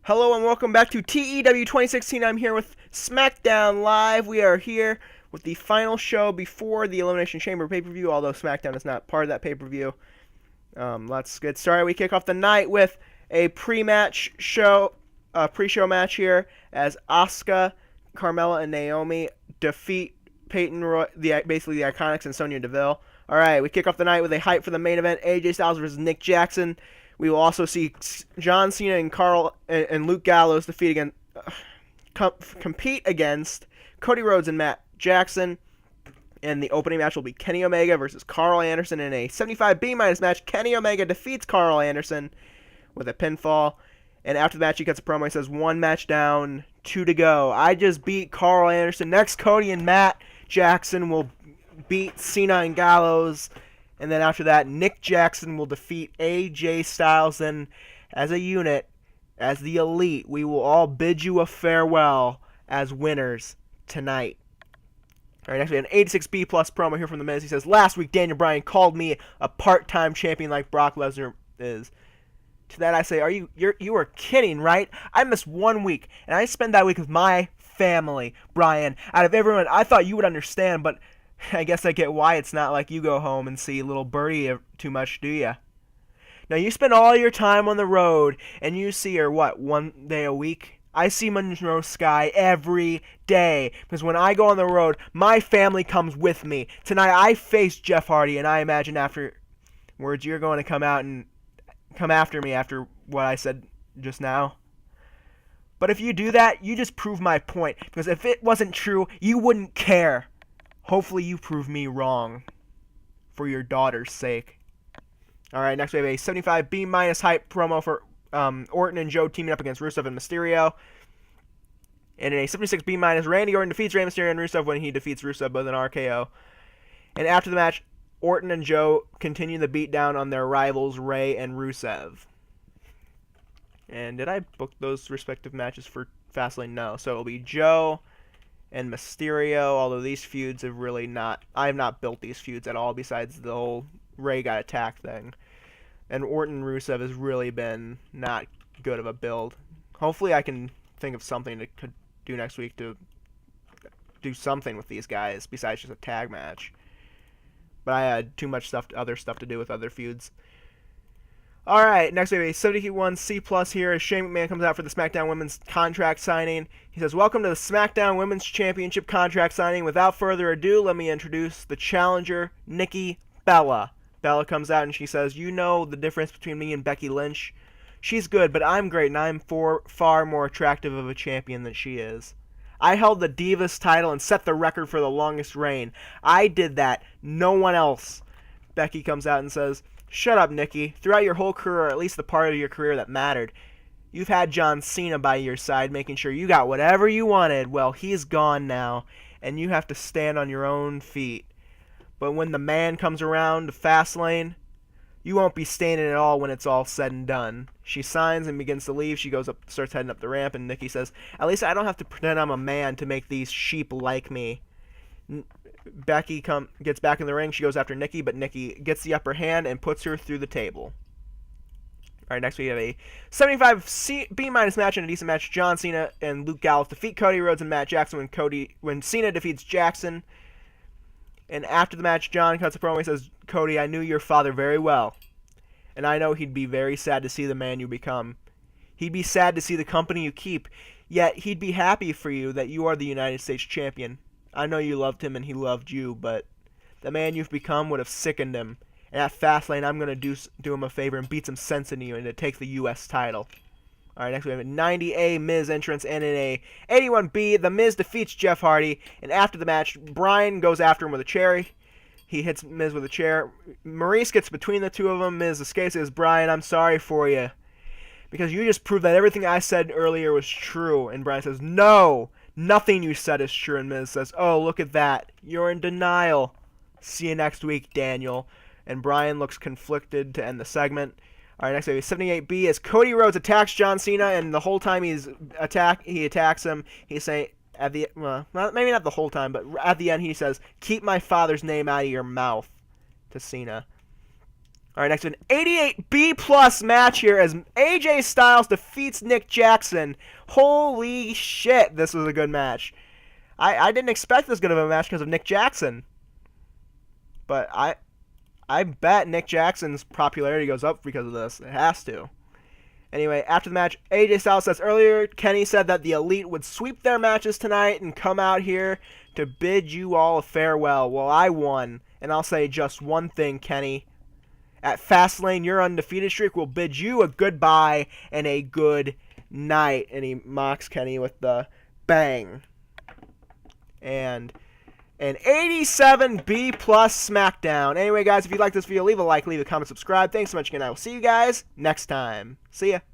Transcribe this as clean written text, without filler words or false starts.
Hello and welcome back to TEW 2016. I'm here with SmackDown Live. We are here with the final show before the Elimination Chamber pay-per-view, although SmackDown is not part of that pay-per-view. Let's get started. We kick off the night with a pre-match show, pre-show match here as Asuka, Carmella, and Naomi defeat Peyton Roy, basically the Iconics, and Sonya Deville. All right, we kick off the night with a hype for the main event: AJ Styles versus Nick Jackson. We will also see John Cena and Carl and Luke Gallows compete against Cody Rhodes and Matt Jackson. And the opening match will be Kenny Omega versus Carl Anderson in a 75B- match. Kenny Omega defeats Carl Anderson with a pinfall. And after the match, he cuts a promo. He says, 1 match down, 2 to go. I just beat Carl Anderson. Next, Cody and Matt Jackson will beat Cena and Gallows. And then after that, Nick Jackson will defeat AJ Styles. And as a unit, as the Elite, we will all bid you a farewell as winners tonight. All right, next we have an 86B plus promo here from The Miz. He says, last week Daniel Bryan called me a part-time champion like Brock Lesnar is. To that I say, you are kidding, right? I missed 1 week, and I spent that week with my family, Bryan. Out of everyone, I thought you would understand, but I guess I get why it's not like you go home and see little birdie too much, do ya? Now, you spend all your time on the road, and you see her, 1 day a week? I see Monroe Sky every day, because when I go on the road, my family comes with me. Tonight, I face Jeff Hardy, and I imagine afterwards you're going to come out and come after me after what I said just now. But if you do that, you just prove my point, because if it wasn't true, you wouldn't care. Hopefully you prove me wrong for your daughter's sake. Alright, next we have a 75B- hype promo for Orton and Joe teaming up against Rusev and Mysterio. And in a 76B-, Randy Orton defeats Rey Mysterio and Rusev when he defeats Rusev with an RKO. And after the match, Orton and Joe continue the beatdown on their rivals Rey and Rusev. And did I book those respective matches for Fastlane? No. So it'll be Joe and Mysterio, although these feuds have really not... I have not built these feuds at all besides the whole Rey got attacked thing. And Orton Rusev has really been not good of a build. Hopefully I can think of something to do next week to do something with these guys besides just a tag match. But I had too much other stuff to do with other feuds. Alright, next we have a 71C plus here as Shane McMahon comes out for the SmackDown Women's contract signing. He says, welcome to the SmackDown Women's Championship contract signing. Without further ado, let me introduce the challenger, Nikki Bella. Bella comes out and she says, you know the difference between me and Becky Lynch? She's good, but I'm great and I'm far more attractive of a champion than she is. I held the Divas title and set the record for the longest reign. I did that. No one else. Becky comes out and says, shut up, Nikki. Throughout your whole career, or at least the part of your career that mattered, you've had John Cena by your side, making sure you got whatever you wanted. Well, he's gone now, and you have to stand on your own feet. But when the man comes around to Fastlane, you won't be standing at all when it's all said and done. She signs and begins to leave. She goes up, starts heading up the ramp, and Nikki says, at least I don't have to pretend I'm a man to make these sheep like me. Becky gets back in the ring. She goes after Nikki, but Nikki gets the upper hand and puts her through the table. Alright, next we have a 75B- match and a decent match. John Cena and Luke Gallows defeat Cody Rhodes and Matt Jackson when Cena defeats Jackson. And after the match, John cuts a promo. He says, Cody, I knew your father very well, and I know he'd be very sad to see the man you become. He'd be sad to see the company you keep, yet he'd be happy for you that you are the United States champion. I know you loved him and he loved you, but the man you've become would have sickened him. And at Fastlane, I'm going to do him a favor and beat some sense into you and to take the U.S. title. Alright, next we have a 90A Miz entrance, and in a 81B, The Miz defeats Jeff Hardy, and after the match, Bryan goes after him with a chair. He hits Miz with a chair. Maurice gets between the two of them. Miz escapes and says, Bryan, I'm sorry for you, because you just proved that everything I said earlier was true. And Bryan says, no, nothing you said is true. And Miz says, oh, look at that. You're in denial. See you next week, Daniel. And Bryan looks conflicted to end the segment. Alright, next we have 78B as Cody Rhodes attacks John Cena, and the whole time he attacks him, he's saying, maybe not the whole time, but at the end he says, keep my father's name out of your mouth to Cena. All right, next an 88B plus match here as AJ Styles defeats Nick Jackson. Holy shit, this was a good match. I didn't expect this good of a match because of Nick Jackson. But I bet Nick Jackson's popularity goes up because of this. It has to. Anyway, after the match, AJ Styles says earlier, Kenny said that the Elite would sweep their matches tonight and come out here to bid you all a farewell. Well, I won, and I'll say just one thing, Kenny. At Fastlane, your undefeated streak will bid you a goodbye and a good night. And he mocks Kenny with the bang. And an 87B plus SmackDown. Anyway, guys, if you like this video, leave a like, leave a comment, subscribe. Thanks so much again. I will see you guys next time. See ya.